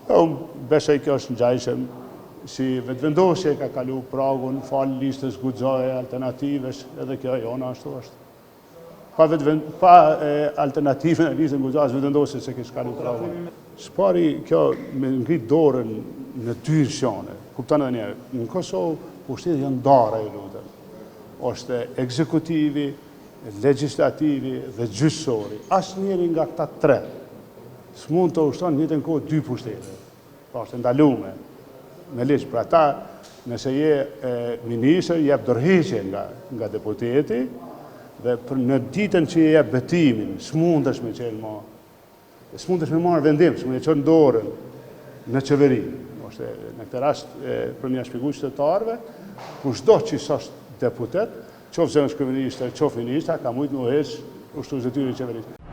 Unë besoj kjo është ngjajshëm, si vetëvendosje ka kalu pragun, falë listës guxoje alternativesh, edhe kjo jona ashtu është. Pa alternativën e listën guxoje, vetëvendosje se kështë kalu pragun. Shpari kjo me ngrit dorën në dy shane, kupton edhe njerë, në Kosovë pushtetet janë ndarë e lutem. Është ekzekutivi, legislativi dhe gjyqësori. Asnjëri nga këta tre s'mund të ushton njëtën kohë dy pushtete. Pra është ndalume me ligj. Pra ta, nëse je ministër, jep dorëheqje nga deputeti dhe në ditën që je jep betimin, s'mundesh me qenë ma, s'mundesh me marrë vendim, s'mund e qenë dorën në qeveri. Në këtë rast, për mja shpigu qytetarëve, kushdo që është deputet, qoftë se është kryeminist, qoftë ministra, ka mujtë në uheq ushtu zëtyrë i qeverisë.